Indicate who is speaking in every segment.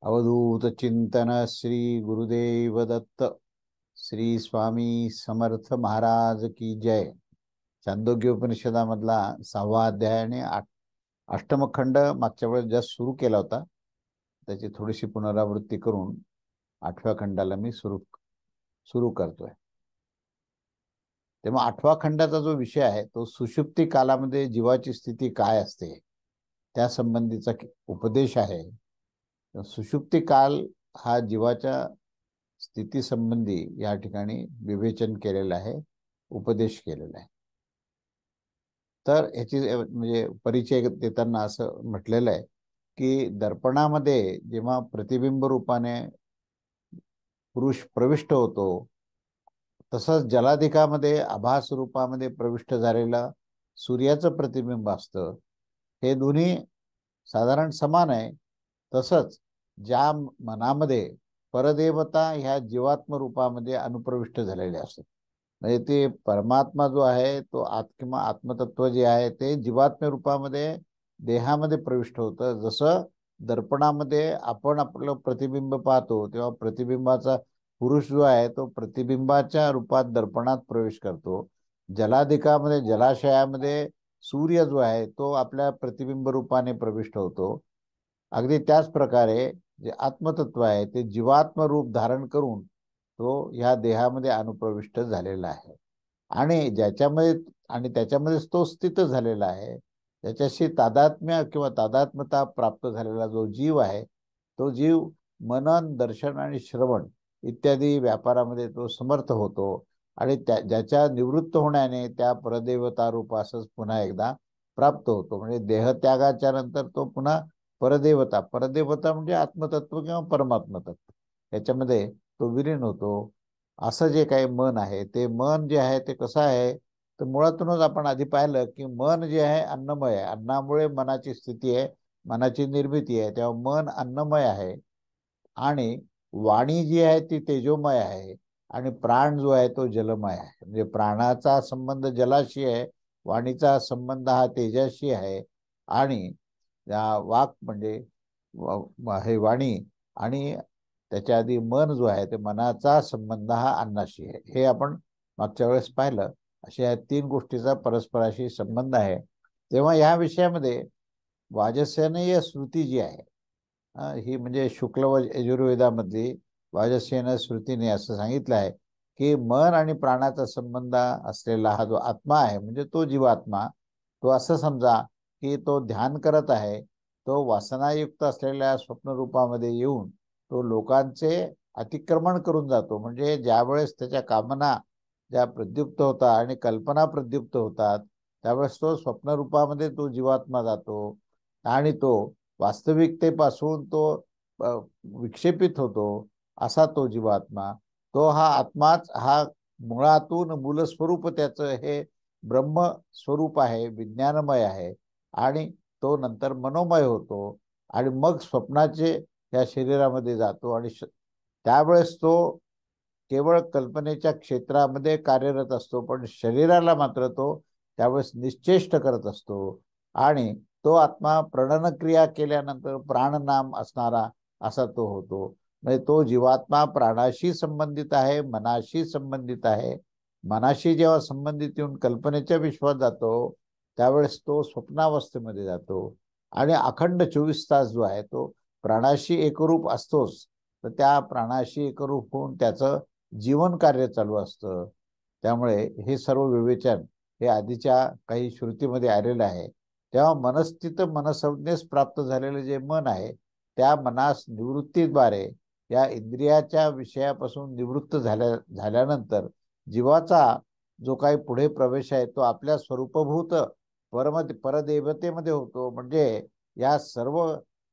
Speaker 1: अवधूत चिंतन श्री गुरुदेव दत्त। श्री स्वामी समर्थ महाराज की जय। चांदोग्य उपनिषदामधला 6वा अध्याय आणि अष्टमखंड मागच्या वेळेस जस्ट सुरू केला होता. त्याची थोडीशी पुनरावृत्ती करून 8व्या खंडाला मी सुरू सुरू करतोय. तेव्हा 8व्या खंडाचा जो विषय आहे तो सुषुप्ती कालामध्ये जीवाची स्थिती काय असते त्या संबंधीचा उपदेश आहे. सुषुप्ती काल हा जीवाच्या स्थिती संबंधी या ठिकाणी विवेचन केलेलं आहे, उपदेश केलेला आहे. तर याची म्हणजे परिचय देताना असं म्हटलेलं आहे की दर्पणामध्ये जेव्हा प्रतिबिंब रूपाने पुरुष प्रविष्ट होतो, तसंच जलाधिकामध्ये आभास रूपामध्ये प्रविष्ट झालेला सूर्याचं प्रतिबिंब असतं. हे दोन्ही साधारण समान आहे. तसंच ज्या मनामध्ये परदेवता ह्या जीवात्म रूपामध्ये अनुप्रविष्ट झालेले असतात, म्हणजे ते परमात्मा जो आहे तो किंवा आत्मतत्व जे आहे ते जीवात्म रूपामध्ये देहामध्ये प्रविष्ट होतं. जसं दर्पणामध्ये आपण आपलं प्रतिबिंब पाहतो तेव्हा प्रतिबिंबाचा पुरुष जो आहे तो प्रतिबिंबाच्या रूपात दर्पणात प्रवेश करतो. जलाधिकामध्ये जलाशयामध्ये सूर्य जो आहे तो आपल्या प्रतिबिंब रूपाने प्रविष्ट होतो. अगदी त्याच प्रकारे जे आत्मतत्व आहे ते जीवात्म रूप धारण करून तो ह्या देहामध्ये अनुप्रविष्ट झालेला आहे आणि त्याच्यामध्येच तो स्थित झालेला आहे. त्याच्याशी तादात्म्य किंवा तादात्म्यता प्राप्त झालेला जो जीव आहे तो जीव मनन, दर्शन आणि श्रवण इत्यादी व्यापारामध्ये तो समर्थ होतो आणि ज्याच्या निवृत्त होण्याने त्या परदेवता रूपासच पुन्हा एकदा प्राप्त होतो. म्हणजे देहत्यागाच्या नंतर तो पुन्हा परदेवता म्हणजे आत्मतत्व किंवा परमात्म तत्व याच्यामध्ये तो विलीन होतो. असं जे काही मन आहे ते मन जे आहे ते कसं आहे, तर मुळातूनच आपण आधी पाहिलं की मन जे आहे अन्नमय आहे. अन्नामुळे मनाची स्थिती आहे, मनाची निर्मिती आहे. तेव्हा मन अन्नमय आहे आणि वाणी जी आहे ती तेजोमय आहे आणि प्राण जो आहे तो जलमय आहे. म्हणजे प्राणाचा संबंध जलाशी आहे, वाणीचा संबंध हा तेजाशी आहे आणि वाक म्हणजे हे वाणी आणि त्याच्या आधी मन जो आहे ते मनाचा संबंध हा अन्नाशी आहे. हे आपण मागच्या वेळेस पाहिलं. अशा या 3 गोष्टीचा परस्पराशी संबंध आहे. तेव्हा या विषयामध्ये वाजसेनीय श्रुती जी आहे ही म्हणजे शुक्ल व यजुर्वेदामधली वाजसेन श्रुतीने असं सांगितलं आहे की मन आणि प्राणाचा संबंध असलेला हा जो आत्मा आहे म्हणजे तो जीवात्मा, तो असं समजा की तो ध्यान करत आहे. तो वासनायुक्त असलेल्या स्वप्नरूपामध्ये येऊन तो लोकांचे अतिक्रमण करून जातो. म्हणजे ज्यावेळेस त्याच्या कामना ज्या प्रद्युप्त होतात आणि कल्पना प्रद्युप्त होतात त्यावेळेस तो स्वप्नरूपामध्ये तो जीवात्मा जातो आणि तो वास्तविकतेपासून तो विक्षेपित होतो. असा तो जीवात्मा, तो हा आत्माच हा मुळातून मूलस्वरूप त्याचं हे ब्रह्म स्वरूप आहे, विज्ञानमय आहे आणि तो नंतर मनोमय होतो आणि मग स्वप्नाचे या शरीरामध्ये जातो आणि त्यावेळेस तो केवळ कल्पनेच्या क्षेत्रामध्ये कार्यरत असतो, पण शरीराला मात्र तो त्यावेळेस निश्चेष्ट करत असतो आणि तो आत्मा प्रणनक्रिया केल्यानंतर प्राणनाम असणारा असा तो होतो. म्हणजे तो जीवात्मा प्राणाशी संबंधित आहे, मनाशी संबंधित आहे. मनाशी जेव्हा संबंधित येऊन कल्पनेच्या विश्वात जातो त्यावेळेस तो स्वप्नावस्थेमध्ये जातो आणि अखंड 24 तास जो आहे तो प्राणाशी एकरूप असतोच. तर त्या प्राणाशी एकरूप होऊन त्याचं जीवन कार्य चालू असतं. त्यामुळे हे सर्व विवेचन हे आधीच्या काही श्रुतीमध्ये आलेलं आहे. तेव्हा मनस्थित मनसंज्ञेस प्राप्त झालेले जे मन आहे त्या मनास निवृत्तीद्वारे या इंद्रियाच्या विषयापासून निवृत्त झाल्यानंतर जीवाचा जो काही पुढे प्रवेश आहे तो आपल्या स्वरूपभूत परदेवतेमध्ये होतो. म्हणजे या सर्व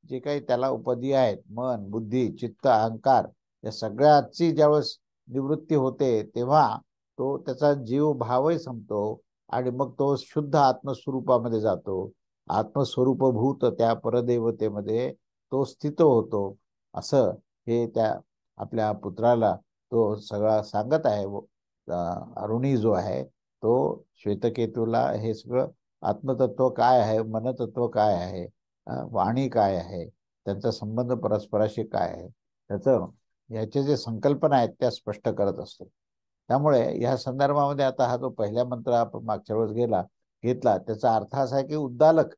Speaker 1: जे काही त्याला उपाधी आहेत मन, बुद्धी, चित्त, अहंकार या सगळ्याची ज्यावेळेस निवृत्ती होते तेव्हा तो त्याचा जीव भावही संपतो आणि मग तो शुद्ध आत्मस्वरूपामध्ये जातो. आत्मस्वरूपभूत त्या परदेवतेमध्ये तो स्थित होतो. असं हे त्या आपल्या पुत्राला तो सगळा सांगत आहे. अरुणी जो आहे तो श्वेतकेतूला हे सगळं आत्मतत्व काय आहे, मनतत्व काय आहे, वाणी काय आहे त्यांचा संबंध परस्पराशी काय आहे, त्याचं याचे जे संकल्पना आहेत त्या स्पष्ट करत असतो. त्यामुळे या संदर्भामध्ये आता हा जो पहिला मंत्र आपण मागच्या वेळेस घेतला, त्याचा अर्थ असा आहे की उद्दालक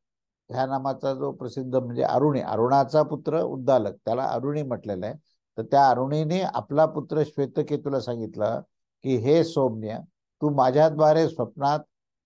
Speaker 1: ह्या नामाचा जो प्रसिद्ध म्हणजे अरुणाचा पुत्र उद्दालक, त्याला अरुणी म्हटलेलं आहे. तर त्या अरुणीने आपला पुत्र श्वेतकेतूला सांगितलं की हे सौम्य, तू माझ्याद्वारे स्वप्नात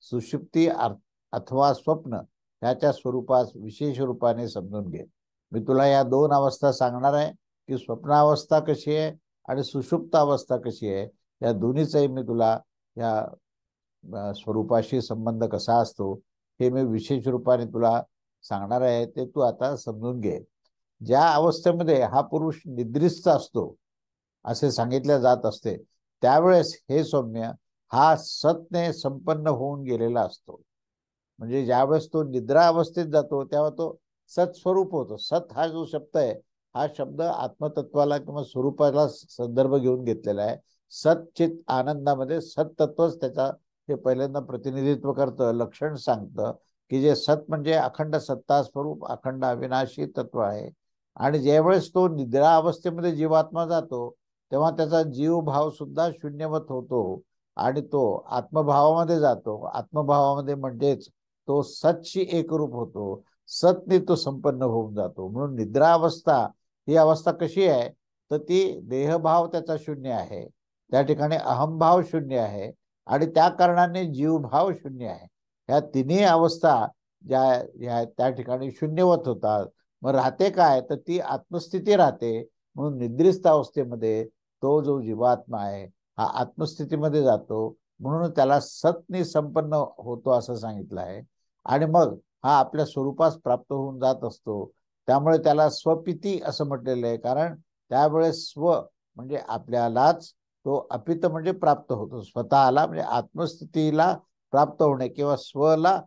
Speaker 1: सुषुप्ती अथवा स्वप्न ह्याच्या स्वरूपात विशेष रूपाने समजून घे. मी तुला या दोन अवस्था सांगणार आहे की स्वप्नावस्था कशी आहे आणि सुषुप्त अवस्था कशी आहे, या दोन्हीचाही मी तुला या स्वरूपाशी संबंध कसा असतो हे मी विशेष रूपाने तुला सांगणार आहे, ते तू आता समजून घे. ज्या अवस्थेमध्ये हा पुरुष निद्रिस्त असतो असे सांगितले जात असते, त्यावेळेस हे सौम्य हा सतने संपन्न होऊन गेलेला असतो. म्हणजे ज्यावेळेस तो निद्रा अवस्थेत जातो तेव्हा तो सत्स्वरूप होतो. सत हा जो शब्द आहे, हा शब्द आत्मतत्वाला किंवा स्वरूपाला संदर्भ घेऊन घेतलेला आहे. सतचित आनंदामध्ये सतत्वच त्याचा हे पहिल्यांदा प्रतिनिधित्व करतं, लक्षण सांगतं की जे सत म्हणजे अखंड सत्ता स्वरूप, अखंड अविनाशी तत्व आहे. आणि ज्यावेळेस तो निद्रा अवस्थेमध्ये जीवात्मा जातो तेव्हा त्याचा जीवभाव सुद्धा शून्यवत होतो आणि तो आत्मभावामध्ये जातो. आत्मभावामध्ये म्हणजेच तो सतशी एकरूप होतो, सतने तो संपन्न होऊन जातो. म्हणून निद्रा अवस्था ही अवस्था कशी आहे, तर ती देहभाव त्याचा शून्य आहे, त्या ठिकाणी अहमभाव शून्य आहे आणि त्या कारणाने जीवभाव शून्य आहे. ह्या तिन्ही अवस्था ज्या त्या ठिकाणी शून्यवत होतात. मग राहते काय, तर ती आत्मस्थिती राहते. म्हणून निद्रिस्त अवस्थेमध्ये तो जो जीवात्मा आहे हा आत्मस्थितीमध्ये जातो, म्हणून त्याला सतने संपन्न होतो असं सांगितलं आहे. आणि मग हा आपल्या स्वरूपास प्राप्त होऊन जात असतो. त्यामुळे त्याला स्वपिती असं म्हटलेलं आहे, कारण त्यावेळेस स्व म्हणजे आपल्यालाच तो अपित म्हणजे प्राप्त होतो. स्वतःला म्हणजे आत्मस्थितीला प्राप्त होणे किंवा स्वला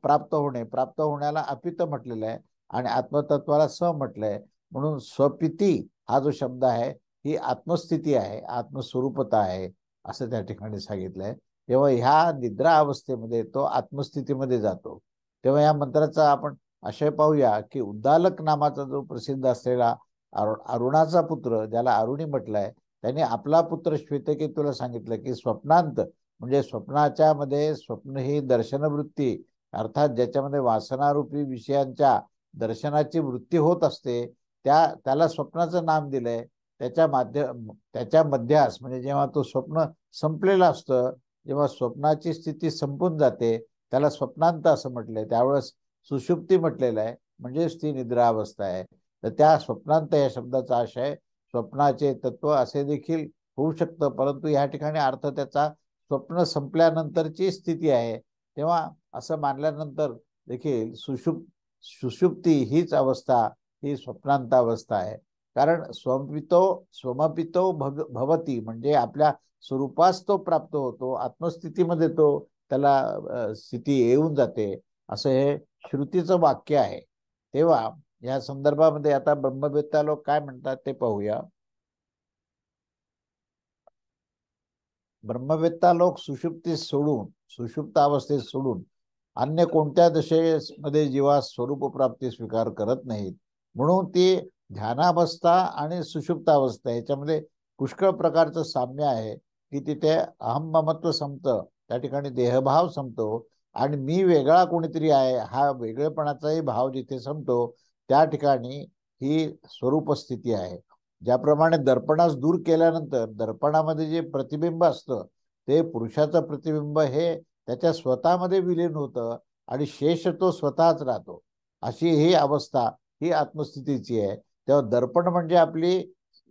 Speaker 1: प्राप्त होण्याला अपित म्हटलेलं आहे आणि आत्मतत्वाला स म्हटलंय. म्हणून स्वपिती हा जो शब्द आहे ही आत्मस्थिती आहे, आत्मस्वरूपता आहे असं त्या ठिकाणी सांगितलंय. तेव्हा ह्या निद्रा अवस्थेमध्ये तो आत्मस्थितीमध्ये जातो. तेव्हा या मंत्राचा आपण आशय पाहूया की उद्दालक नामाचा जो प्रसिद्ध असलेला अरुणाचा पुत्र, ज्याला अरुणी म्हटलंय, त्याने आपला पुत्र श्वेतकेतूला सांगितलं की स्वप्नांत म्हणजे स्वप्नाच्या मध्ये स्वप्न ही दर्शनवृत्ती, अर्थात ज्याच्यामध्ये वासनारूपी विषयांच्या दर्शनाची वृत्ती होत असते, त्याला स्वप्नाचं नाम दिलंय. त्याच्या मध्यास म्हणजे जेव्हा तो स्वप्न संपलेलं असतं, जेव्हा स्वप्नाची स्थिती संपून जाते त्याला स्वप्नांत असं म्हटलंय. त्यावेळेस सुषुप्ती म्हटलेलं आहे, म्हणजेच ती निद्रा अवस्था आहे. तर त्या स्वप्नांत या शब्दाचा आशय स्वप्नाचे तत्व असे देखील होऊ शकतं, परंतु या ठिकाणी अर्थ त्याचा स्वप्न संपल्यानंतरची स्थिती आहे. तेव्हा असं मानल्यानंतर देखील सुषुप्ती हीच अवस्था ही स्वप्नांत अवस्था आहे. कारण स्वमपितो भवती म्हणजे आपल्या स्वरूपास तो प्राप्त होतो, आत्मस्थितीमध्ये तो त्याला स्थिती येऊन जाते, असं हे श्रुतीचं वाक्य आहे. तेव्हा या संदर्भामध्ये आता ब्रह्मवेत्ता लोक काय म्हणतात ते पाहूया. ब्रह्मवेत्ता लोक सुषुप्त अवस्थेत सोडून अन्य कोणत्या दशेमध्ये जीवास स्वरूप प्राप्ती स्वीकार करत नाहीत. म्हणून ती ध्यानावस्था आणि सुषुप्त अवस्था याच्यामध्ये पुष्कळ प्रकारचं साम्य आहे की तिथे अहम ममत्व संपतं, त्या ठिकाणी देहभाव संपतो आणि मी वेगळा कोणीतरी आहे हा वेगळेपणाचाही भाव जिथे संपतो त्या ठिकाणी ही स्वरूप स्थिती आहे. ज्याप्रमाणे दर्पणास दूर केल्यानंतर दर्पणामध्ये जे प्रतिबिंब असतं ते पुरुषाचं प्रतिबिंब हे त्याच्या स्वतःमध्ये विलीन होतं आणि शेष तो स्वतःच राहतो, अशी ही अवस्था ही आत्मस्थितीची आहे. तेव्हा दर्पण म्हणजे आपली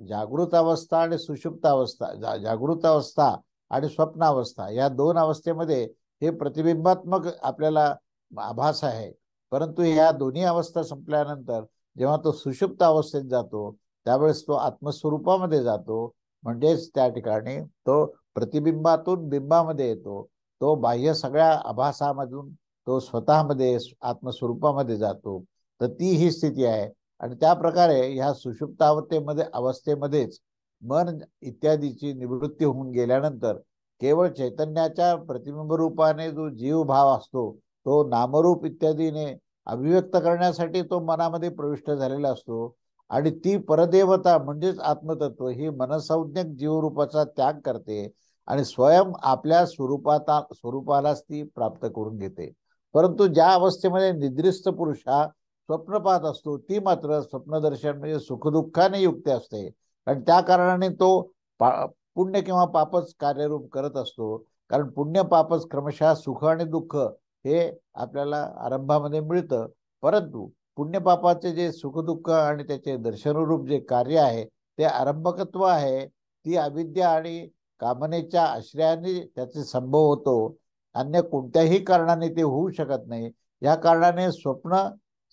Speaker 1: जागृत अवस्था आणि सुषुप्त अवस्था, जागृत अवस्था आणि स्वप्नावस्था या दोन अवस्थेमध्ये हे प्रतिबिंबात्मक आपल्याला आभास आहे. परंतु या दोन्ही अवस्था संपल्यानंतर जेव्हा तो सुषुप्त अवस्थेत जातो त्यावेळेस तो आत्मस्वरूपामध्ये जातो, म्हणजेच त्या ठिकाणी तो प्रतिबिंबातून बिंबामध्ये येतो. तो बाह्य सगळ्या आभासामधून तो स्वतःमध्ये आत्मस्वरूपामध्ये जातो. तर ती ही स्थिती आहे. आणि त्या प्रकारे ह्या सुषुप्त अवस्थेमध्येच मन इत्यादीची निवृत्ती होऊन गेल्यानंतर केवळ चैतन्याच्या प्रतिबिंब रूपाने जो जीव भाव असतो तो नामरूप इत्यादीने अभिव्यक्त करण्यासाठी तो मनामध्ये प्रविष्ट झालेला असतो. आणि ती परदेवता म्हणजेच आत्मतत्व ही मनसंज्ञक जीवरूपाचा त्याग करते आणि स्वयं आपल्या स्वरूपालाच ती प्राप्त करून घेते. परंतु ज्या अवस्थेमध्ये निद्रिस्त पुरुष हा स्वप्न पाहत असतो, ती मात्र स्वप्नदर्शन म्हणजे सुखदुःखाने युक्त असते. आणि त्या कारणाने तो पुण्य किंवा पापच कार्यरूप करत असतो. कारण पुण्य पापच क्रमशः सुख आणि दुःख हे आपल्याला आरंभामध्ये मिळतं. परंतु पुण्यपापाचे जे सुखदुःख आणि त्याचे दर्शनरूप जे कार्य आहे ते आरंभकत्व आहे. ती अविद्या आणि कामनेच्या आश्रयाने त्याचे संभव होतो. अन्य कोणत्याही कारणाने ते होऊ शकत नाही. या कारणाने स्वप्न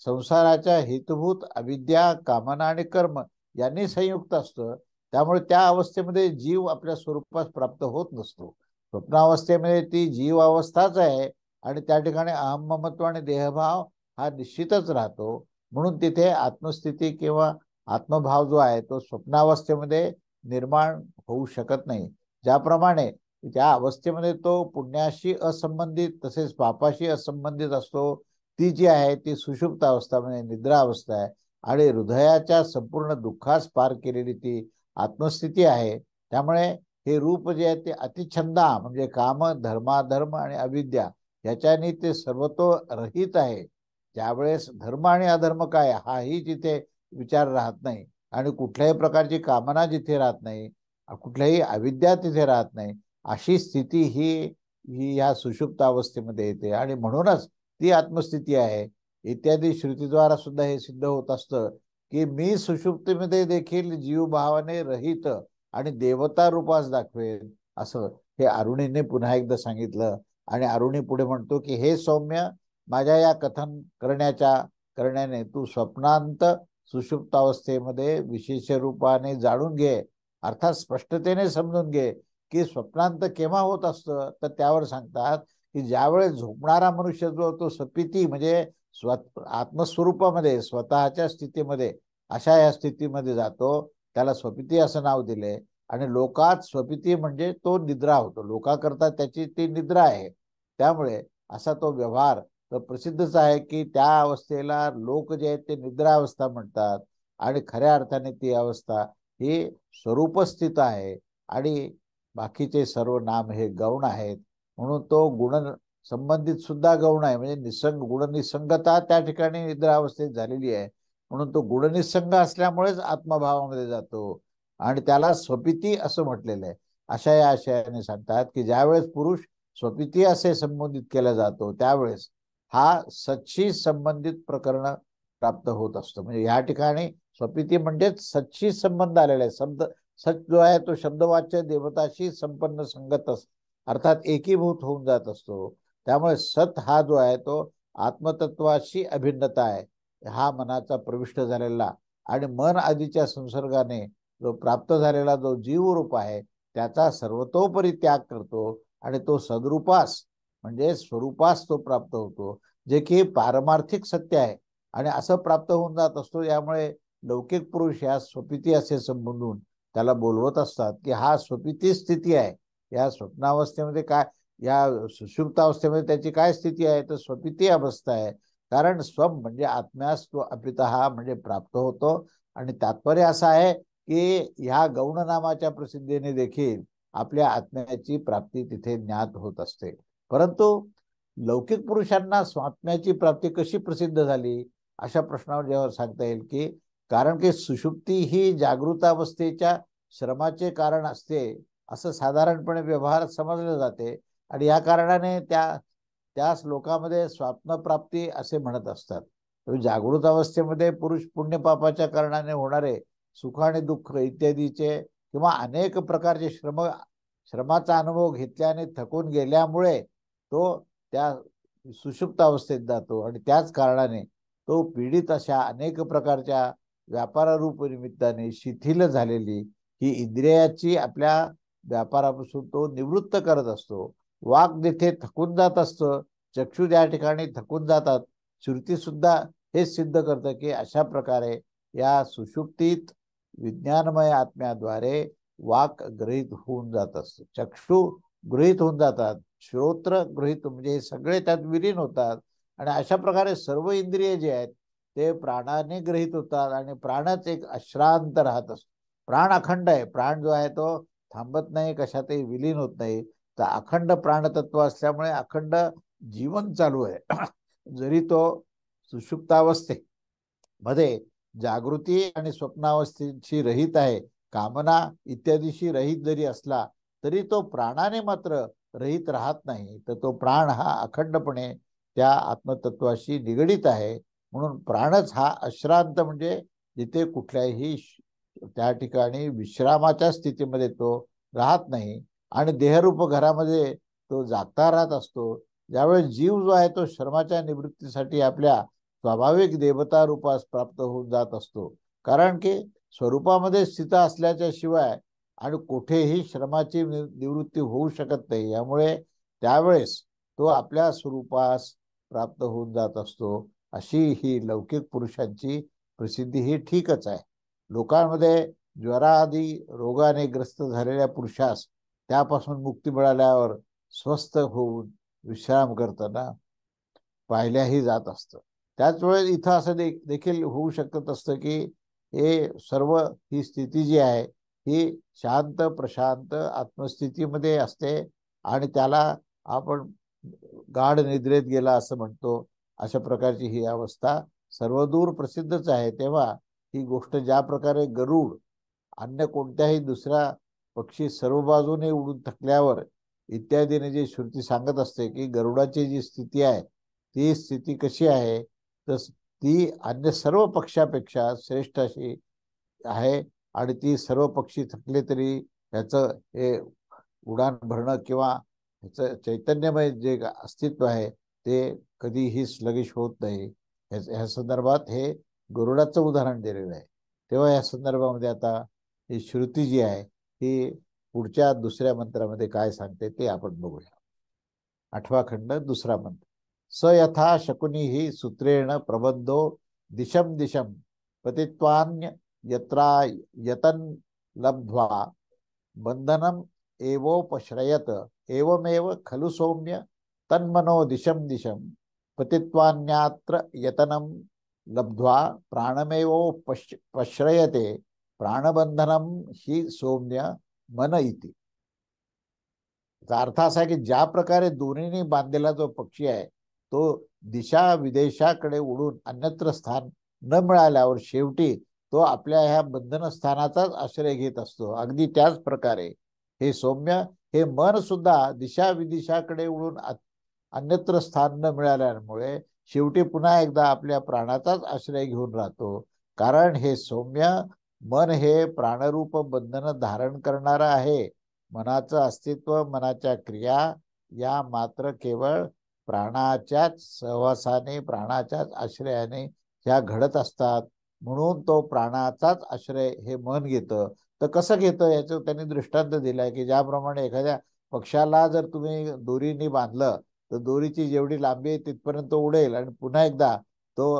Speaker 1: संसाराच्या हेतुभूत अविद्या, कामना आणि कर्म यांनी संयुक्त असतं. त्यामुळे त्या अवस्थेमध्ये जीव आपल्या स्वरूपात प्राप्त होत नसतो. स्वप्नावस्थेमध्ये ती जीव अवस्थाच आहे आणि त्या ठिकाणी अहम, ममत्व आणि देहभाव हा निश्चितच राहतो. म्हणून तिथे आत्मस्थिती किंवा आत्मभाव जो आहे तो स्वप्नावस्थेमध्ये निर्माण होऊ शकत नाही. ज्याप्रमाणे त्या अवस्थेमध्ये तो पुण्याशी असंबंधित तसेच पापाशी असंबंधित असतो, ती जी आहे ती सुषुप्त अवस्था म्हणजे निद्रा अवस्था आहे. आणि हृदयाच्या संपूर्ण दुःखास पार केलेली ती आत्मस्थिती आहे. त्यामुळे हे रूप जे आहे ते अतिछंदा म्हणजे काम, धर्माधर्म आणि अविद्या याच्याने ते सर्वतो रहित आहे. ज्यावेळेस धर्म आणि अधर्म काय हाही जिथे विचार राहत नाही आणि कुठल्याही प्रकारची कामना जिथे राहत नाही, कुठल्याही अविद्या तिथे राहत नाही, अशी स्थिती ही ही या सुषुप्त अवस्थेमध्ये येते. आणि म्हणूनच ती आत्मस्थिती आहे. इत्यादी श्रुतीद्वारा सुद्धा हे सिद्ध होत असतं की मी सुषुप्तीमध्ये देखील जीवभावाने रहित आणि देवता रूपास दाखवेल, असं हे अरुणीने पुन्हा एकदा सांगितलं. आणि अरुणी पुढे म्हणतो की हे सौम्य, माझ्या या कथन करण्याने तू स्वप्नांत सुषुप्त अवस्थेमध्ये विशेष रूपाने जाणून घे, अर्थात स्पष्टतेने समजून घे की स्वप्नांत केव्हा होत असतं. तर त्यावर सांगतात की ज्यावेळेस झोपणारा मनुष्य जो तो सपिती म्हणजे आत्मस्वरूपामध्ये स्वतःच्या स्थितीमध्ये अशा या स्थितीमध्ये जातो, त्याला स्वपिती असं नाव दिले. आणि लोकात स्वपिती म्हणजे तो निद्रा होतो, लोकांकरता त्याची ती निद्रा आहे. त्यामुळे असा तो व्यवहार तर प्रसिद्धच आहे की त्या अवस्थेला लोक जे आहेत ते निद्रा अवस्था म्हणतात. आणि खऱ्या अर्थाने ती अवस्था ही स्वरूपस्थित आहे आणि बाकीचे सर्व नाम हे गौण आहेत. म्हणून तो गुण संबंधित सुद्धा गौण आहे. म्हणजे गुणनिसंगता त्या ठिकाणी निद्रा अवस्थेत झालेली आहे. म्हणून तो गुणनिसंग असल्यामुळेच आत्मभावामध्ये जातो आणि त्याला स्वपिती असं म्हटलेलं आहे. अशा या आशयाने सांगतात की ज्यावेळेस पुरुष स्वपिती असे संबोधित केला जातो त्यावेळेस हा सच्ची संबंधित प्रकरण प्राप्त होत असतं. म्हणजे या ठिकाणी स्वपिती म्हणजेच सच्ची संबंध आलेला आहे. सच जो आहे तो शब्दवाच्य देवताशी संपन्न संगत अर्थात एकीभूत होऊन जात असतो. त्यामुळे सत हा जो आहे तो आत्मतत्वाशी अभिन्नता आहे. हा मनाचा प्रविष्ट झालेला आणि मन आदीच्या संसर्गाने जो प्राप्त झालेला जो जीवरूप आहे त्याचा सर्वतोपरी त्याग करतो आणि तो सद्रूपास म्हणजे स्वरूपास तो प्राप्त होतो, जे की पारमार्थिक सत्य आहे. आणि असं प्राप्त होऊन जात असतो. यामुळे लौकिक पुरुष या स्वपिती असे संबोधून त्याला बोलवत असतात की हा स्वपिती स्थिती आहे. या स्वप्नावस्थेमध्ये काय, या सुषुप्त अवस्थेमध्ये त्याची काय स्थिती आहे तर स्वपिती अवस्था आहे. कारण स्वम म्हणजे आत्म्यास तो अपितः म्हणजे प्राप्त होतो. आणि तात्पर्य असं आहे की ह्या गौण नामाच्या प्रसिद्धीने देखील आपल्या आत्म्याची प्राप्ती तिथे ज्ञात होत असते. परंतु लौकिक पुरुषांना स्वात्म्याची प्राप्ती कशी प्रसिद्ध झाली अशा प्रश्नावर जेव्हा सांगता येईल की कारण की सुषुप्ती ही जागृतावस्थेच्या श्रमाचे कारण असते असं साधारणपणे व्यवहारात समजले जाते. आणि या कारणाने त्याच लोकांमध्ये स्वात्मप्राप्ती असे म्हणत असतात. जागृत अवस्थेमध्ये पुरुष पुण्यपापाच्या कारणाने होणारे सुख आणि दुःख इत्यादीचे किंवा अनेक प्रकारचे श्रमाचा अनुभव घेतल्याने थकून गेल्यामुळे तो त्या सुषुप्त अवस्थेत जातो. आणि त्याच कारणाने तो पीडित अशा अनेक प्रकारच्या व्यापारारूप निमित्ताने शिथिल झालेली ही इंद्रियाची आपल्या व्यापारापासून तो निवृत्त करत असतो. वाक जिथे थकून जात असतं, चक्षु त्या ठिकाणी थकून जातात. श्रुती सुद्धा हेच सिद्ध करतं की अशा प्रकारे या सुषुप्तीत विज्ञानमय आत्म्याद्वारे वाक गृहीत होऊन जात असतं, चक्षु गृहीत होऊन जातात, श्रोत्र गृहीत म्हणजे हे सगळे त्यात विलीन होतात. आणि अशा प्रकारे सर्व इंद्रिय जे आहेत ते प्राणाने ग्रहित होतात आणि प्राणच एक अश्रांत राहत असतो. प्राण अखंड आहे. प्राण जो आहे तो थांबत नाही, कशातही विलीन होत नाही. तर अखंड प्राणतत्व असल्यामुळे अखंड जीवन चालू आहे. जरी तो सुषुप्तावस्थेमध्ये जागृती आणि स्वप्नावस्थेशी रहित आहे, कामना इत्यादीशी रहित जरी असला तरी तो प्राणाने मात्र रहित राहत नाही. तर तो प्राण हा अखंडपणे त्या आत्मतत्वाशी निगडीत आहे. म्हणून प्राणच हा अश्रांत, म्हणजे जिथे कुठल्याही त्या ठिकाणी विश्रामाच्या स्थितीमध्ये तो राहत नाही आणि देहरूप घरामध्ये तो जागता राहत असतो. ज्यावेळेस जीव जो आहे तो श्रमाच्या निवृत्तीसाठी आपल्या स्वाभाविक देवता रूपास प्राप्त होऊन जात असतो. कारण की स्वरूपामध्ये स्थित असल्याच्या शिवाय आणि कुठेही श्रमाची निवृत्ती होऊ शकत नाही. यामुळे त्यावेळेस तो आपल्या स्वरूपास प्राप्त होऊन जात असतो. अशी ही लौकिक पुरुषांची प्रसिद्धी ही ठीकच आहे. लोकांमध्ये ज्वराआदी रोगाने ग्रस्त झालेल्या पुरुषास त्यापासून मुक्ती मिळाल्यावर स्वस्थ होऊन विश्राम करताना पाहिल्याही जात असतं. त्याच वेळेस इथं असं देखील होऊ शकत असतं की हे सर्व ही स्थिती जी आहे ही शांत प्रशांत आत्मस्थितीमध्ये असते आणि त्याला आपण गाढ निद्रेत गेला असं म्हणतो. अशा प्रकारची ही अवस्था सर्वदूर प्रसिद्धच आहे. तेव्हा ही गोष्ट ज्या प्रकारे गरुड अन्य कोणत्याही दुसरा पक्षी सर्व बाजूने उडून थकल्यावर इत्यादीने जी श्रुती सांगत असते की गरुडाची जी स्थिती आहे ती स्थिती कशी आहे, तर ती अन्य सर्व पक्षापेक्षा श्रेष्ठ अशी आहे. आणि ती सर्व पक्षी थकले तरी ह्याचं हे उडान भरणं किंवा ह्याचं चैतन्यमय जे अस्तित्व आहे ते कधीही स्लगिश होत नाही. ह्या संदर्भात हे गरुडाचं उदाहरण दिलेलं आहे. तेव्हा या संदर्भामध्ये आता ही श्रुती जी आहे ही पुढच्या दुसऱ्या मंत्रामध्ये काय सांगते ते आपण बघूया. 8वा खंड, दुसरा मंत्र. स यथा शकुनी ही सूत्रेण प्रबंधो दिशम दिशम पतित्वान्य यत्रा यतन लब्ध्वा बंधनम एवोपश्रयत एवमेव खलु सौम्य तन्मनो दिशम दिशम पतित्वान्यात्र यतनम लब्ध्वा प्राणमेवोपश्रयते प्राणबंधनम ही सौम्य मन इति. याचा अर्थ असा आहे की ज्या प्रकारे दोन्हीने बांधलेला जो पक्षी आहे तो दिशा विदेशाकडे उडून अन्यत्र स्थान न मिळाल्यावर शेवटी तो आपल्या ह्या बंधन स्थानाचाच आश्रय घेत असतो. अगदी त्याच प्रकारे हे सौम्य हे मन सुद्धा दिशा विदिशाकडे उडून अन्यत्र स्थान न मिळाल्यामुळे शेवटी पुन्हा एकदा आपल्या प्राणाचाच आश्रय घेऊन राहतो. कारण हे सौम्य मन हे प्राणरूप बंधन धारण करणारं आहे. मनाचं अस्तित्व, मनाच्या क्रिया या मात्र केवळ प्राणाच्याच सहवासाने, प्राणाच्याच आश्रयाने ह्या घडत असतात. म्हणून तो प्राणाचाच आश्रय हे मन घेतं. तर कसं घेतं याचं त्यांनी दृष्टांत दिलाय की ज्याप्रमाणे एखाद्या पक्षाला जर तुम्ही दोरीने बांधलं तर दोरीची जेवढी लांबी आहे तिथपर्यंत उडेल आणि पुन्हा एकदा तो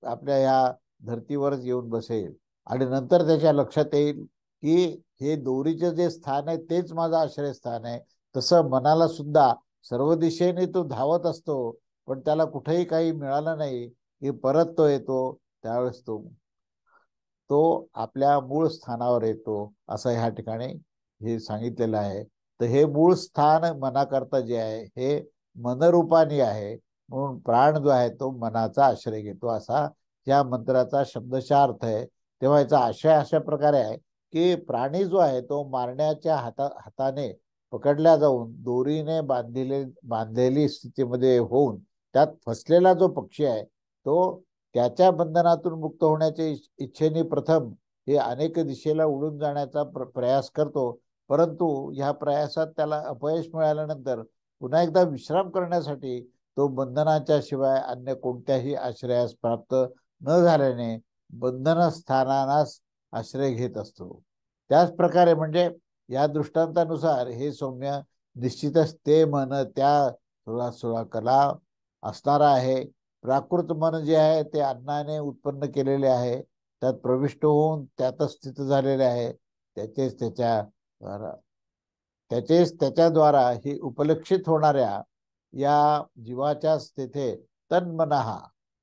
Speaker 1: आपल्या ह्या धर्तीवरच येऊन बसेल आणि नंतर त्याच्या लक्षात येईल की हे दोरीचे जे स्थान आहे तेच माझं आश्रयस्थान आहे. तसं मनाला सुद्धा सर्व दिशेने तो धावत असतो पण त्याला कुठेही काही मिळालं नाही की परत तो येतो. त्यावेळेस तो आपल्या मूळ स्थानावर येतो असं ह्या ठिकाणी हे सांगितलेलं आहे. तर हे मूळ स्थान मनाकरता जे आहे हे मनरूपाने आहे. म्हणून प्राण जो आहे तो मनाचा आश्रय घेतो असा या मंत्राचा शब्दशः अर्थ आहे. तेव्हा याचा आशय अशा प्रकारे आहे की प्राणी जो आहे तो मारण्याच्या हाताने पकडल्या जाऊन दोरीने बांधलेली स्थितीमध्ये होऊन त्यात फसलेला जो पक्षी आहे तो त्याच्या बंधनातून मुक्त होण्याच्या इच्छेने प्रथम हे अनेक दिशेला उडून जाण्याचा प्रयास करतो. परंतु ह्या प्रयासात त्याला अपयश मिळाल्यानंतर पुन्हा एकदा विश्राम करण्यासाठी तो बंधनाच्या शिवाय अन्य कोणत्याही आश्रयास प्राप्त न झाल्याने बंधन स्थानास आश्रय घेत असतो. त्याच प्रकारे म्हणजे या दृष्टांतानुसार हे सौम्य निश्चितच ते मन त्या 16 कला असणारा आहे. प्राकृत मन जे आहे ते अन्नाने उत्पन्न केलेले आहे. त्यात प्रविष्ट होऊन त्यातच स्थित झालेले आहे. त्याचेच त्याच्याद्वारा ही उपलक्षित होणाऱ्या या जीवाच्याच तेथे तन्मनः,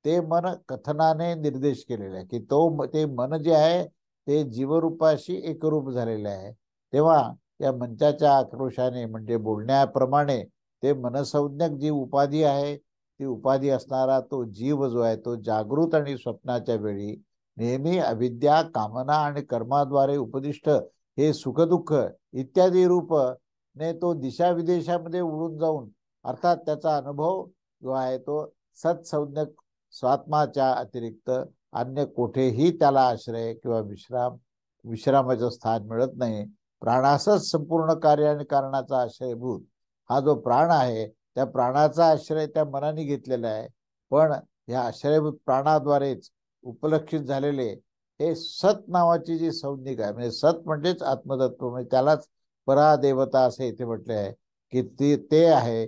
Speaker 1: ते मन कथनाने निर्देश केलेला आहे की ते मन जे आहे ते जीवरूपाशी एकरूप झालेले आहे. तेव्हा या मंचाच्या आक्रोशाने म्हणजे बोलण्याप्रमाणे ते मनसंज्ञक जी उपाधी आहे ती उपाधी असणारा तो जीव जो आहे तो जागृत आणि स्वप्नाच्या वेळी नेहमी अविद्या, कामना आणि कर्माद्वारे उपदिष्ट हे सुखदुःख इत्यादी रूप ने तो दिशा विदेशामध्ये उडून जाऊन अर्थात त्याचा अनुभव जो आहे तो सत्संज्ञक स्वात्माच्या अतिरिक्त अन्य कुठेही त्याला आश्रय किंवा विश्रामाचं स्थान मिळत नाही. प्राणासच संपूर्ण कार्य आणि कारणाचा आश्रयभूत हा जो प्राण आहे त्या प्राणाचा आश्रय त्या मनाने घेतलेला आहे. पण या आश्रयभूत प्राणाद्वारेच उपलक्षित झालेले हे सत नावाची जी संज्ञिक आहे, म्हणजे सत म्हणजेच आत्मतत्व, म्हणजे त्यालाच परादेवता असे इथे म्हटले आहे की ते आहे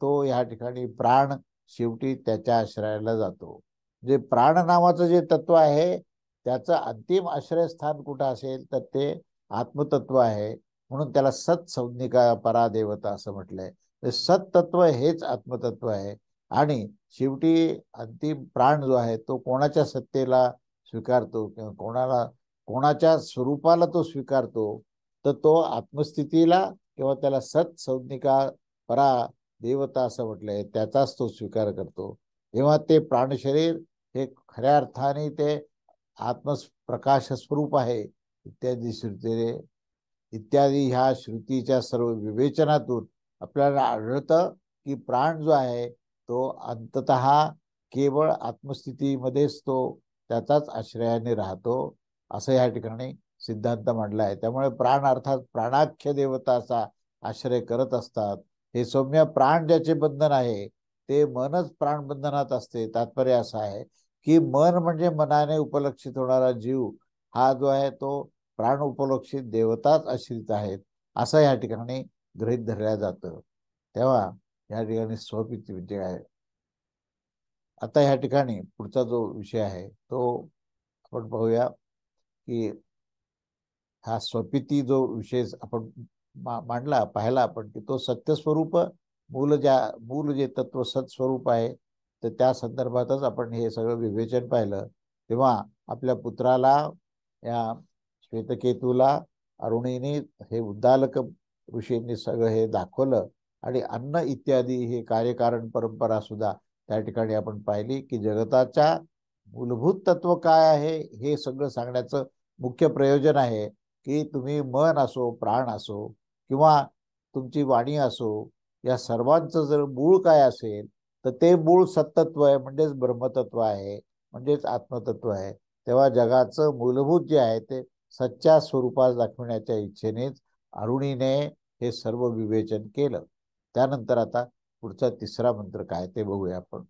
Speaker 1: तो या ठिकाणी प्राण शेवटी त्याच्या आश्रयाला जातो. जे प्राण नावाचं जे तत्व आहे त्याचं अंतिम आश्रयस्थान कुठं असेल तर ते आत्मतत्व आहे. म्हणून त्याला सत्संज्ञिका परादेवता असं म्हटलंय. सत्तत्व हेच आत्मतत्व आहे. आणि शेवटी अंतिम प्राण जो आहे तो कोणाच्या सत्तेला स्वीकारतो किंवा कोणाच्या स्वरूपाला तो स्वीकारतो तर तो आत्मस्थितीला किंवा त्याला सत्संज्ञिका परा देवता असं म्हटलंय त्याचाच तो स्वीकार करतो. तेव्हा ते प्राणशरीर हे खऱ्या अर्थाने ते आत्मप्रकाश स्वरूप आहे इत्यादी ह्या श्रुतीच्या सर्व विवेचनातून आपल्याला आढळतं की प्राण जो आहे तो अंततः केवळ आत्मस्थितीमध्येच तो त्याचाच आश्रयाने राहतो असं या ठिकाणी सिद्धांत मांडला आहे. त्यामुळे प्राण अर्थात प्राणाख्य देवताचा आश्रय करत असतात. हे सौम्य प्राण ज्याचे बंधन आहे ते मनच प्राणबंधनात असते. तात्पर्य असं आहे की मन म्हणजे मनाने उपलक्षित होणारा जीव हा जो आहे तो प्राण उपलक्षित देवताच आश्रित आहेत असं या ठिकाणी गृहीत धरल्या जातं. तेव्हा या ठिकाणी स्वपिती म्हणजे आहे. आता या ठिकाणी पुढचा जो विषय आहे तो आपण पाहूया की हा स्वपिती जो विषय आपण मांडला पाहिला आपण की तो सत्यस्वरूप मूल जे तत्व सत्स्वरूप आहे तर त्या संदर्भातच आपण हे सगळं विवेचन पाहिलं. तेव्हा आपल्या पुत्राला या श्वेतकेतूला अरुणीने हे उद्दालक ऋषींनी सगळं हे दाखवलं आणि अन्न इत्यादी हे कार्यकारण परंपरा सुद्धा त्या ठिकाणी आपण पाहिली की जगताच्या मूलभूत तत्व काय आहे हे सगळं सांगण्याचं मुख्य प्रयोजन आहे की तुम्ही मन असो प्राण असो किंवा तुमची वाणी असो या सर्वांचं जर मूळ काय असेल तर ते मूळ सत्तत्व आहे म्हणजेच ब्रह्मतत्व आहे म्हणजेच आत्मतत्व आहे. तेव्हा जगाचं मूलभूत जे आहे ते सच्च्या स्वरूपात दाखवण्याच्या इच्छेनेच अरुणीने हे सर्व विवेचन केलं. त्यानंतर आता पुढचा तिसरा मंत्र काय ते बघूया आपण.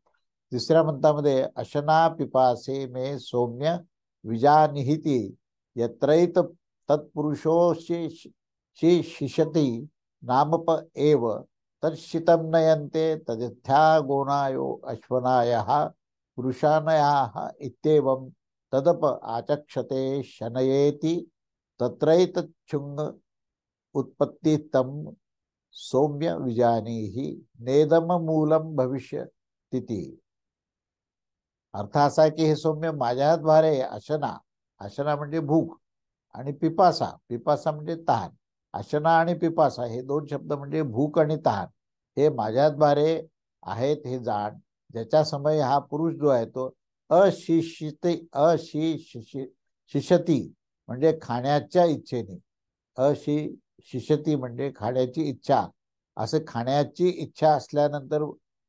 Speaker 1: तिसऱ्या मंत्रामध्ये अशना पिपासे मे सौम्य विजानिहिती यत्रैत तत्पुरुषोशी शिशती नामप एव तर्शितं नयन्ते तदिथ्या गोनायो अश्वनायः पुरुषानयाः इत्येवं तदप आचक्षते शनयेति तत्रैतच्छुंग उत्पत्ति तम सौम्य विजानीहि नेदम मूलम भविष्य तिथी. अर्थ असा आहे की हे सौम्य माझ्याद्वारे अशना म्हणजे भूक आणि पिपासा म्हणजे तहान. अशना आणि पिपासा हे दोन शब्द म्हणजे भूक आणि तहान हे माझ्याद्वारे आहेत हे जाण ज्याच्या समय हा पुरुष जो आहे तो शिशती म्हणजे खाण्याच्या इच्छेने शिशती म्हणजे खाण्याची इच्छा. असं खाण्याची इच्छा असल्यानंतर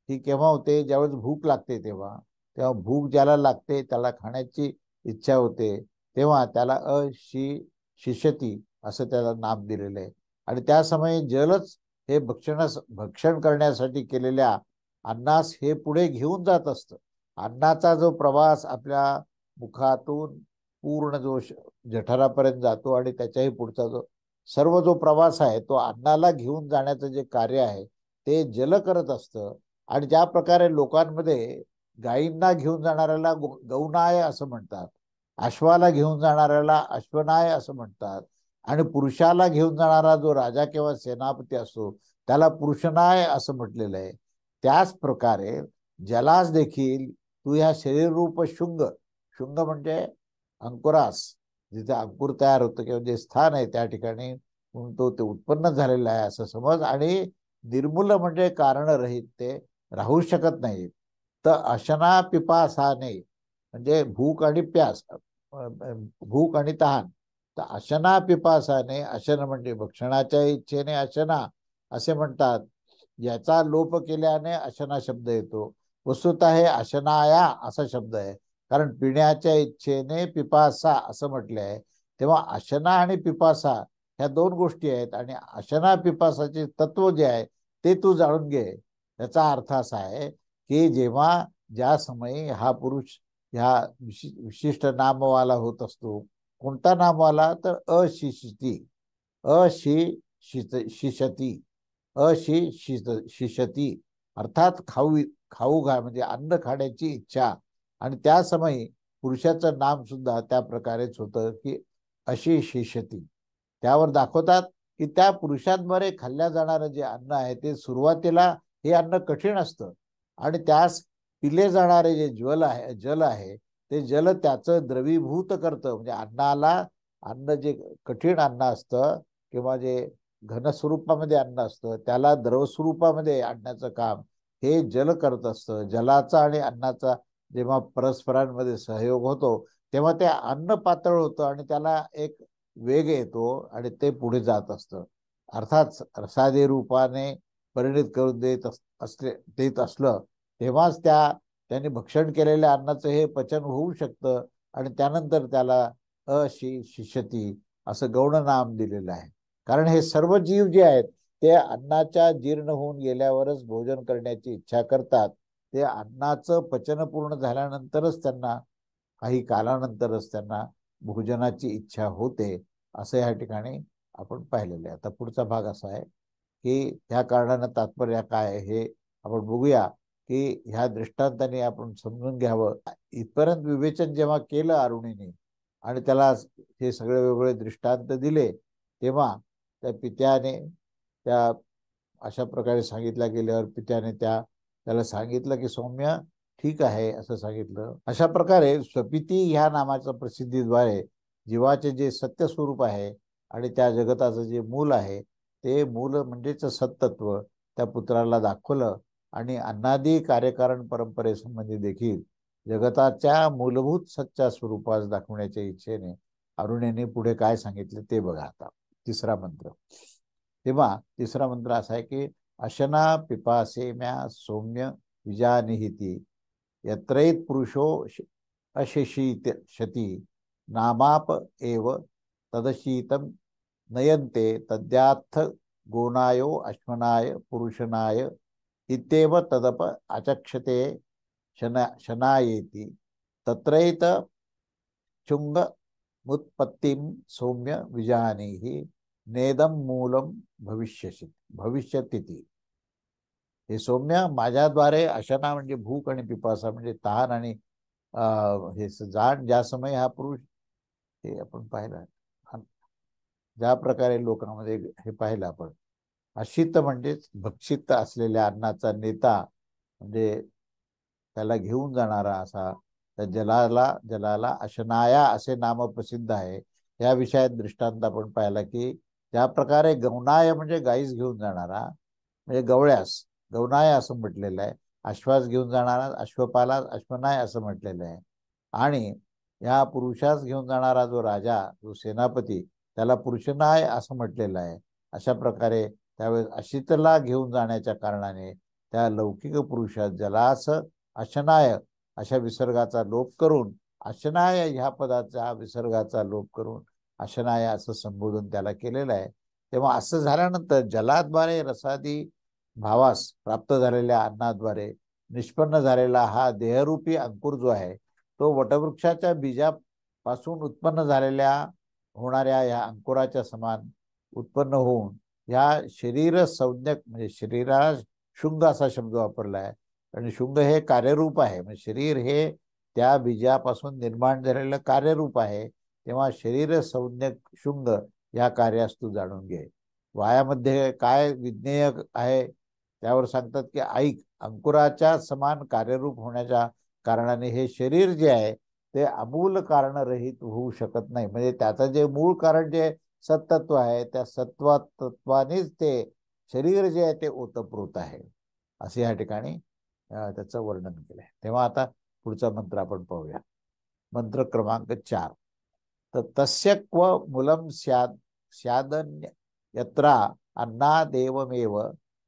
Speaker 1: ही केव्हा होते ज्यावेळेस भूक लागते तेव्हा भूक ज्याला लागते त्याला खाण्याची इच्छा होते तेव्हा त्याला शिशती असं त्याला नाम दिलेलं आहे. आणि त्या समयी जलच हे भक्षण करण्यासाठी केलेल्या अन्नास हे पुढे घेऊन जात असतं. अन्नाचा जो प्रवास आपल्या मुखातून पूर्ण जो जठरापर्यंत जातो आणि त्याच्याही पुढचा सर्व जो प्रवास आहे तो अन्नाला घेऊन जाण्याचं जे कार्य आहे ते जल करत असतं. आणि ज्या प्रकारे लोकांमध्ये गायींना घेऊन जाणाऱ्याला गौनाय असं म्हणतात, अश्वाला घेऊन जाणाऱ्याला अश्वनाय असं म्हणतात आणि पुरुषाला घेऊन जाणारा जो राजा किंवा सेनापती असतो त्याला पुरुषनाय असं म्हटलेलं आहे. त्याच प्रकारे जलास देखील तू ह्या शरीर रूप शुंग, शुंग म्हणजे अंकुरास, जिथे अंकुर तयार होतं किंवा जे स्थान आहे त्या ठिकाणी तो ते उत्पन्न झालेला आहे असं समज. आणि निर्मूल म्हणजे कारणरहित, ते राहू शकत नाही. तर अशना पिपासाने म्हणजे भूक आणि प्यास, भूक आणि तहान. तर अशना पिपासाने, अशन म्हणजे भक्षणाच्या इच्छेने अशना असे म्हणतात. याचा लोप केल्याने अशना शब्द येतो. वस्तुतः हे अशनाया असा शब्द आहे, कारण पिण्याच्या इच्छेने पिपासा असं म्हटलं आहे. तेव्हा अशना आणि पिपासा ह्या दोन गोष्टी आहेत, आणि अशना पिपासाचे तत्व जे आहे ते तू जाणून घे. त्याचा अर्थ असा आहे की जेव्हा ज्या समयी हा पुरुष ह्या विशिष्ट नामवाला होत असतो, कोणता नामवाला, तर अशिषती, शिशती, शिशती, अर्थात खाऊ घा म्हणजे अन्न खाण्याची इच्छा. आणि त्या समयी पुरुषाचं नाम सुद्धा त्या प्रकारेच होतं की अशी शिशती. त्यावर दाखवतात की त्या पुरुषांद्वारे खाल्ल्या जाणारं जे अन्न आहे ते सुरुवातीला हे अन्न कठीण असतं, आणि त्यास पिले जाणारे जे जल आहे ते जल त्याचं द्रवीभूत करतं. म्हणजे अन्न जे कठीण अन्न असतं किंवा जे घन स्वरूपामध्ये अन्न असतं त्याला द्रव स्वरूपामध्ये आणण्याचं काम हे जल करत असतं. जलाचा आणि अन्नाचा जेव्हा परस्परांमध्ये सहयोग होतो तेव्हा ते अन्न पातळ होतं आणि त्याला एक वेग येतो आणि ते पुढे जात असतं. अर्थात रसादी रूपाने परिणित करून देत असलं तेव्हाच त्यांनी भक्षण केलेल्या अन्नाचं हे पचन होऊ शकतं, आणि त्यानंतर त्याला शिष्यती असं गौण नाम दिलेलं आहे. कारण हे सर्व जीव जे आहेत ते अन्नाच्या जीर्ण होऊन गेल्यावरच भोजन करण्याची इच्छा करतात. ते अन्नाचं पचन पूर्ण झाल्यानंतरच त्यांना, काही कालानंतरच त्यांना भोजनाची इच्छा होते, असं या ठिकाणी आपण पाहिलेलं आहे. आता पुढचा भाग असा आहे की ह्या कारणानं तात्पर्य काय आहे हे आपण बघूया, की ह्या दृष्टांताने आपण समजून घ्यावं. इथपर्यंत विवेचन जेव्हा केलं अरुणीने आणि त्याला हे सगळे वेगवेगळे दृष्टांत दिले, तेव्हा त्या पित्याने त्या अशा प्रकारे सांगितल्या गेल्यावर पित्याने त्याला सांगितलं की सौम्य ठीक आहे असं सांगितलं. अशा प्रकारे स्वपिती ह्या नामाच्या प्रसिद्धीद्वारे जीवाचे जे सत्य स्वरूप आहे आणि त्या जगताचं जे मूल आहे ते मूल म्हणजेच सत्तत्व त्या पुत्राला दाखवलं, आणि अनादी कार्यकारण परंपरेसंबंधी देखील जगताच्या मूलभूत सच्च्या स्वरूपास दाखवण्याच्या इच्छेने अरुणेने पुढे काय सांगितले ते बघा. आता तिसरा मंत्र. तेव्हा तिसरा मंत्र असा आहे की अशना पिपासेम्या सौम्य विजानिहिती यत्रैत पुरुषो अशिशीत शती नामाप एव तदशीतम नयन्ते तद्याथ गोनायो अश्वनाय पुरुषनाय इत्येव तदप अचक्षते शनायेति तत्रैत चुंग मुत्पत्तिम सौम्य विजानीहि नेदम मूलम भविष्यती. हे सौम्य माझ्याद्वारे अशना म्हणजे भूक आणि पिपासा म्हणजे तहान आणि हे जाण ज्या समय हा पुरुष, हे आपण पाहिलं ज्या प्रकारे लोकांमध्ये हे पाहिलं आपण. अशित म्हणजेच भक्षित असलेल्या अन्नाचा नेता म्हणजे त्याला घेऊन जाणारा असा. त्या जलाला अशनाया असे नाम प्रसिद्ध आहे. या विषयात दृष्टांत आपण पाहिला की ज्या प्रकारे गौनाय म्हणजे गाईस घेऊन जाणारा म्हणजे गवनाय असं म्हटलेलं आहे. अश्वास घेऊन जाणारा अश्वपाला अश्वनाय असं म्हटलेलं आहे. आणि या पुरुषास घेऊन जाणारा जो राजा जो सेनापती त्याला पुरुषनाय असं म्हटलेलं आहे. अशा प्रकारे त्यावेळेस अशितला घेऊन जाण्याच्या कारणाने त्या लौकिक पुरुषात जलास अशनाय अशा विसर्गाचा लोप करून अशनाय ह्या पदाचा विसर्गाचा लोप करून अशनाय असं संबोधन त्याला केलेलं आहे. तेव्हा असं झाल्यानंतर जलाद्वारे रसादी भावास प्राप्त झालेल्या अन्नाद्वारे निष्पन्न झालेला हा देहरूपी अंकुर जो आहे तो वटवृक्षाच्या बीजापासून उत्पन्न झालेल्या होणाऱ्या या अंकुराच्या समान उत्पन्न होऊन या शरीर संज्ञक म्हणजे शरीराला शुंग असा शब्द वापरला आहे. आणि शुंग हे कार्यरूप आहे, म्हणजे शरीर हे त्या बीजापासून निर्माण झालेलं कार्यरूप आहे. तेव्हा शरीर संज्ञक शुंग या कार्यास तू जाणून घे. वायामध्ये काय विज्ञेय आहे त्यावर सांगतात की ऐक, अंकुराच्या समान कार्यरूप होण्याच्या कारणाने हे शरीर जे आहे ते अमूल कारणरहित होऊ शकत नाही. म्हणजे त्याचं जे मूळ कारण जे सत्तत्व आहे त्या तत्वानेच ते शरीर जे आहे ते ओतप्रोत आहे, असे या ठिकाणी त्याचं वर्णन केलंय. तेव्हा आता पुढचा मंत्र आपण पाहूया. मंत्र क्रमांक 4. तर तस्य क्व मूलम स्यादन्य यत्रा अन्नादेवमेव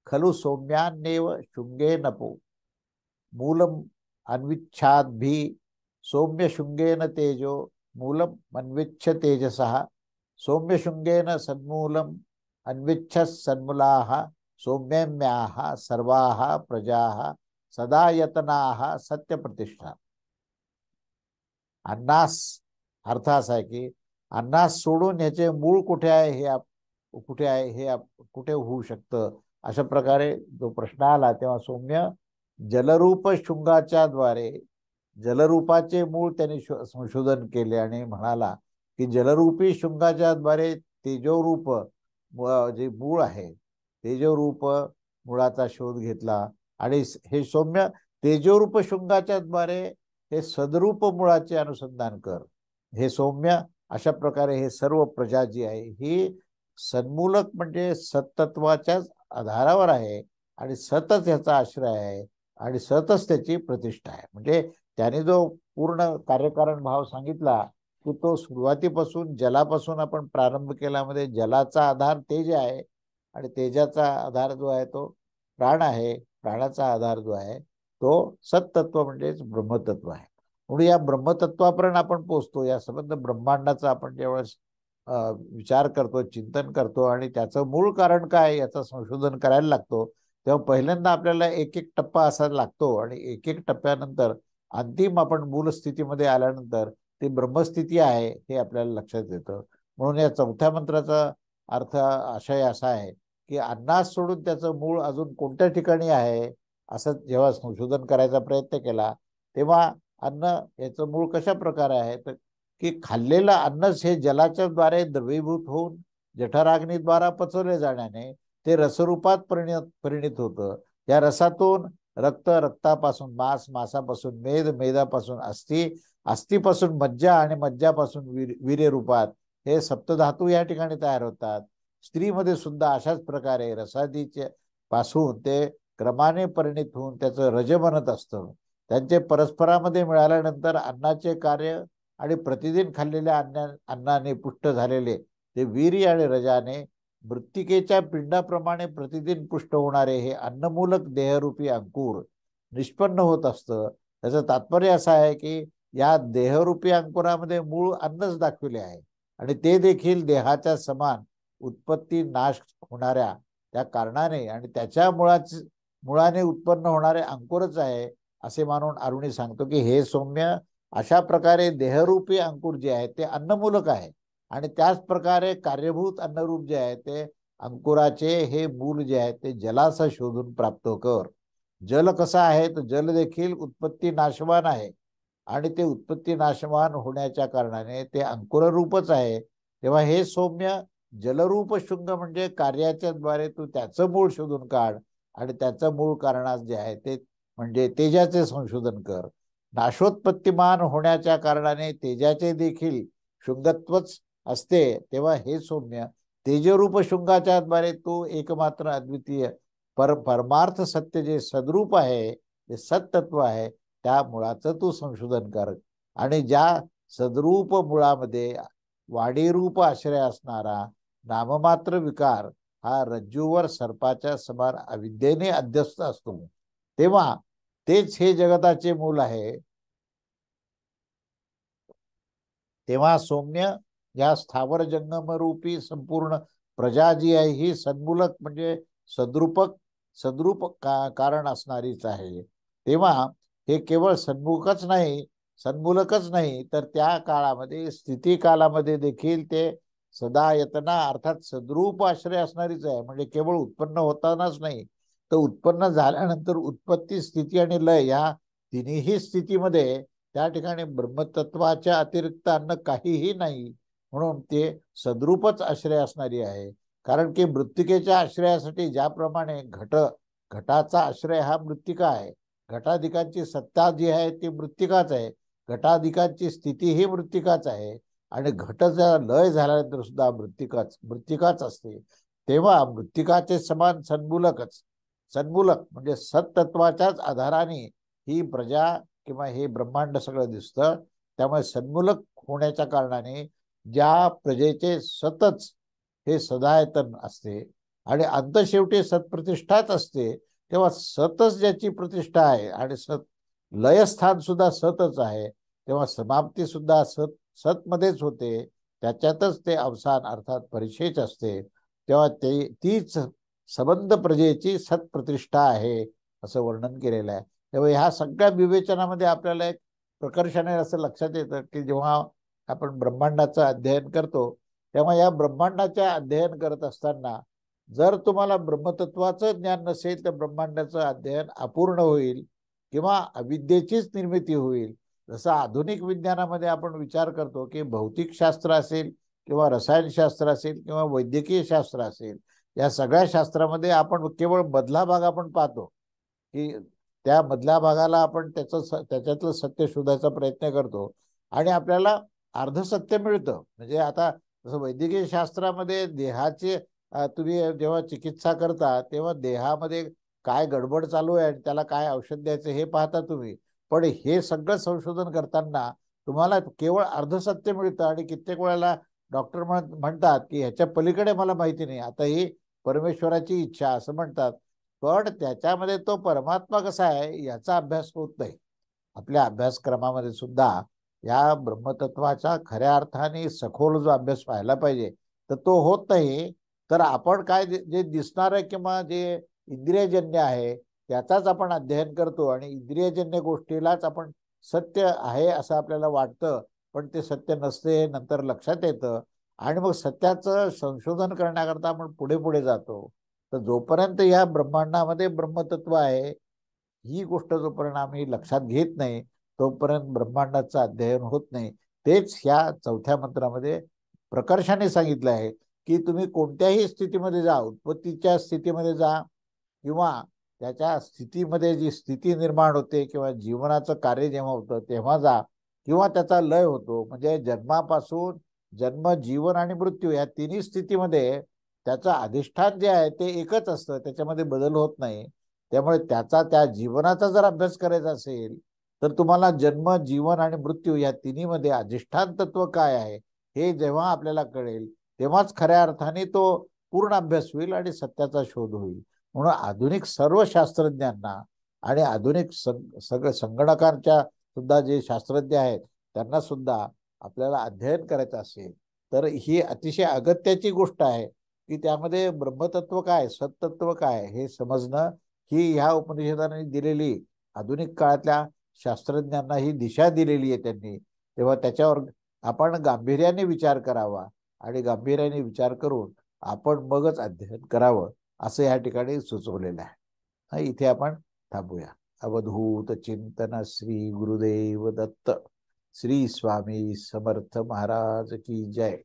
Speaker 1: खलु सौम्यान्नेव शुंगे नपो मूलम अन्विच्छाद्भि सौम्य शुंगेन तेजो मूलम अन्विच्छ तेजसः सौम्य शुंगेन सन्मूलम अन्विच्छ सन्मूलाः सौम्यम्याः सर्वाः प्रजाः सदा यतनाः सत्य प्रतिष्ठा. अन्नास अर्थ असा आहे की अन्नास सोडून ह्याचे मूळ कुठे आहे हे कुठे होऊ शकतं, अशा प्रकारे जो प्रश्न आला तेव्हा सौम्य जलरूप शुंगाच्या द्वारे जलरूपाचे मूळ त्यांनी संशोधन केले आणि म्हणाला की जलरूपी शुंगाच्या द्वारे तेजोरूप जे मूळ आहे तेजोरूप मुळाचा शोध घेतला आणि हे सौम्य तेजोरूप शुंगाच्या द्वारे हे सदरूप मुळाचे अनुसंधान कर. हे सौम्य अशा प्रकारे हे सर्व प्रजा जी आहे ही सन्मूलक म्हणजे सत्तत्वाच्याच आधारावर आहे आणि सतच ह्याचा आश्रय आहे आणि सतच त्याची प्रतिष्ठा आहे. म्हणजे त्याने जो पूर्ण कार्यकारण भाव सांगितला की तो सुरुवातीपासून जलापासून आपण प्रारंभ केल्यामध्ये जलाचा आधार तेज आहे आणि तेजाचा आधार जो आहे तो प्राण आहे, प्राणाचा आधार जो आहे तो सत्तत्व म्हणजेच ब्रह्मतत्व आहे. म्हणून या ब्रह्मतत्वापर्यंत आपण पोचतो. या संबंध ब्रह्मांडाचा आपण ज्यावेळेस विचार करतो, चिंतन करतो आणि त्याचं मूळ कारण काय याचं संशोधन करायला लागतो, तेव्हा पहिल्यांदा आपल्याला एक एक टप्पा असायला लागतो आणि एक एक टप्प्यानंतर अंतिम आपण मूल स्थितीमध्ये आल्यानंतर ती ब्रह्मस्थिती आहे हे आपल्याला लक्षात येतं. म्हणून या चौथ्या मंत्राचा अर्थ आशय असा आहे की अन्नास सोडून त्याचं मूळ अजून कोणत्या ठिकाणी आहे असं जेव्हा संशोधन करायचा प्रयत्न केला तेव्हा अन्न याचं मूळ कशा प्रकारे आहे तर की खाल्लेलं अन्नच हे जलाच्या द्वारे द्रवीभूत होऊन जठराग्नीद्वारा पचवले जाण्याने ते रसरूपात परिणित होतं. या रसातून रक्त, रक्तापासून मांस, मांसापासून मेद, मेदापासून अस्थि, अस्थिपासून मज्जा आणि मज्जापासून वीर्य रूपात हे सप्तधातू या ठिकाणी तयार होतात. स्त्रीमध्ये सुद्धा अशाच प्रकारे रसादीचे पासून ते क्रमाने परिणित होऊन त्याचं रज बनत असतं. त्यांचे परस्परामध्ये मिळाल्यानंतर अन्नाचे कार्य आणि प्रतिदिन खाल्लेल्या अन्नाने पुष्ट झालेले ते वीर्य आणि रजाने मृत्तिकेच्या पिंडाप्रमाणे प्रतिदिन पुष्ट होणारे हे अन्नमूलक देहरूपी अंकुर निष्पन्न होत असतं. त्याचं तात्पर्य असं आहे की या देहरूपी अंकुरामध्ये मूळ अन्नच दाखविले आहे आणि ते देखील देहाच्या समान उत्पत्ती नाश होणाऱ्या त्या कारणाने आणि त्याच्या मुळाने उत्पन्न होणारे अंकुरच आहे असे मानून अरुणी सांगतो की हे सौम्य अशा प्रकारे देहरूपी अंकुर जे आहे ते अन्नमूलक आहे आणि त्याच प्रकारे कार्यभूत अन्नरूप जे आहे ते अंकुराचे हे मूल जे आहे ते जलाचा शोधून प्राप्त कर. जल कसा आहे तर जल देखील उत्पत्ती नाशवान आहे आणि ते उत्पत्ती नाशवान होण्याच्या कारणाने ते अंकुररूपच आहे. तेव्हा हे सौम्य जलरूप शुंग म्हणजे कार्याच्या द्वारे तू त्याचं मूळ शोधून काढ आणि त्याचं मूळ कारणास जे आहे ते म्हणजे तेजाचे संशोधन कर. नाशोत्पत्तीमान होण्याच्या कारणाने तेजाचे देखील शुंगत्वच असते. तेव्हा हे सौम्य तेजरूप शुंगाच्या द्वारे तो एकमात्र अद्वितीय परमार्थ सत्य जे सद्रूप आहे ते सत्तत्व आहे त्या मुळाचं तू संशोधन कर आणि ज्या सद्रूप मुळामध्ये वाडीरूप आश्रय असणारा नाममात्र विकार हा रज्जूवर सर्पाच्या समान अविद्येने अध्यस्त असतो तेव्हा तेच हे जगताचे मूल आहे. तेव्हा सौम्य या स्थावर जंगमरूपी संपूर्ण प्रजा जी आहे ही सन्मूलक म्हणजे सद्रूप कारण असणारीच आहे. तेव्हा हे केवळ सन्मूलकच नाही तर त्या काळामध्ये स्थिती कालामध्ये देखील ते सदा यतना अर्थात सद्रूप आश्रय असणारीच आहे. म्हणजे केवळ उत्पन्न होतानाच नाही तर उत्पन्न झाल्यानंतर उत्पत्ती, स्थिती आणि लय या तिन्ही स्थितीमध्ये त्या ठिकाणी ब्रह्मतत्वाच्या अतिरिक्त अन्न काहीही नाही म्हणून ते सद्रूपच आश्रय असणारी आहे. कारण की मृत्तिकेच्या आश्रयासाठी ज्याप्रमाणे घट घटाचा आश्रय हा मृत्तिका आहे. घटाधिकांची सत्ता जी आहे ती मृत्तिकाच आहे. घटाधिकांची स्थिती ही मृत्तिकाच आहे. आणि घटाचा लय झाल्यानंतर सुद्धा मृत्तिकाच असते. तेव्हा मृत्तिकाचे समान सन्मूलकच. सन्मूलक म्हणजे सत्तत्वाच्याच आधाराने ही प्रजा किंवा हे ब्रह्मांड सगळं दिसतं. त्यामुळे सन्मूलक होण्याच्या कारणाने ज्या प्रजेचे सतच हे सदायतन असते आणि अंतशेवटी सत्प्रतिष्ठाच असते, तेव्हा सतच ज्याची प्रतिष्ठा आहे आणि लयस्थान सुद्धा सतच आहे, तेव्हा समाप्ती सुद्धा सतमध्येच होते. त्याच्यातच ते अवसान अर्थात परिशेष असते. तेव्हा तीच सबंध प्रजेची सत्प्रतिष्ठा आहे असं वर्णन केलेलं आहे. तेव्हा ह्या सगळ्या विवेचनामध्ये आपल्याला एक प्रकर्षाने असं लक्षात येतं की जेव्हा आपण ब्रह्मांडाचं अध्ययन करतो, तेव्हा या ब्रह्मांडाच्या अध्ययन करत असताना जर तुम्हाला ब्रह्मतत्वाचं ज्ञान नसेल तर ब्रह्मांडाचं अध्ययन अपूर्ण होईल किंवा अविद्येचीच निर्मिती होईल. जसं आधुनिक विज्ञानामध्ये आपण विचार करतो की भौतिकशास्त्र असेल किंवा रसायनशास्त्र असेल किंवा वैद्यकीय शास्त्र असेल, या सगळ्या शास्त्रामध्ये आपण केवळ मधला भाग आपण पाहतो की त्या मधल्या भागाला आपण त्याच्यातलं सत्य शोधायचा प्रयत्न करतो आणि आपल्याला अर्धसत्य मिळतं. म्हणजे आता जसं वैद्यकीय शास्त्रामध्ये देहाचे तुम्ही जेव्हा चिकित्सा करता तेव्हा देहामध्ये काय गडबड चालू आहे आणि त्याला काय औषध द्यायचं हे पाहता तुम्ही. पण हे सगळं संशोधन करताना तुम्हाला केवळ अर्धसत्य मिळतं आणि कित्येक वेळेला डॉक्टर म्हणतात की ह्याच्या पलीकडे मला माहिती नाही, आता ही परमेश्वराची इच्छा असं म्हणतात. पण त्याच्यामध्ये तो परमात्मा कसा आहे याचा अभ्यास होत नाही. आपल्या अभ्यासक्रमामध्ये सुद्धा या ब्रह्मतत्वाचा खऱ्या अर्थाने सखोल जो अभ्यास व्हायला पाहिजे तर तो होत नाही. तर आपण काय जे दिसणार आहे किंवा जे इंद्रियजन्य आहे त्याचाच आपण अध्ययन करतो आणि इंद्रियजन्य गोष्टीलाच आपण सत्य आहे असं आपल्याला वाटतं, पण ते सत्य नसते नंतर लक्षात येतं. आणि मग सत्याचं संशोधन करण्याकरता आपण पुढे पुढे जातो. तर जोपर्यंत या ब्रह्मांडामध्ये ब्रह्मतत्व आहे ही गोष्ट जोपर्यंत आम्ही लक्षात घेत नाही तोपर्यंत ब्रह्मांडाचं अध्ययन होत नाही. तेच ह्या चौथ्या मंत्रामध्ये प्रकर्षाने सांगितलं आहे की तुम्ही कोणत्याही स्थितीमध्ये जा, उत्पत्तीच्या स्थितीमध्ये जा किंवा त्याच्या स्थितीमध्ये जी स्थिती निर्माण होते किंवा जीवनाचं कार्य जेव्हा होतं तेव्हा जा किंवा त्याचा लय होतो, म्हणजे जन्मापासून जन्म, जीवन आणि मृत्यू या तिन्ही स्थितीमध्ये त्याचं अधिष्ठान जे आहे ते एकच असतं, त्याच्यामध्ये बदल होत नाही. त्यामुळे त्या जीवनाचा जर अभ्यास करायचा असेल तर तुम्हाला जन्म, जीवन आणि मृत्यू या तिन्हीमध्ये अधिष्ठान तत्व काय आहे हे जेव्हा आपल्याला कळेल तेव्हाच खऱ्या अर्थाने तो पूर्ण अभ्यास होईल आणि सत्याचा शोध होईल. म्हणून आधुनिक सर्व शास्त्रज्ञांना आणि आधुनिक सगळं संगणकांच्या सुद्धा जे शास्त्रज्ञ आहेत त्यांना सुद्धा आपल्याला अध्ययन करायचं असेल तर ही अतिशय अगत्याची गोष्ट आहे की त्यामध्ये ब्रह्मतत्व काय, सत्तत्व काय हे समजणं ही ह्या उपनिषदांनी दिलेली आधुनिक काळातल्या शास्त्रज्ञांना ही दिशा दिलेली आहे त्यांनी. तेव्हा त्याच्यावर आपण गांभीर्याने विचार करावा आणि गांभीर्याने विचार करून आपण मगच अध्ययन करावं असं या ठिकाणी सुचवलेलं आहे. इथे आपण थांबूया. अवधूत चिंतन श्री गुरुदेव दत्त. श्री स्वामी समर्थ महाराज की जय.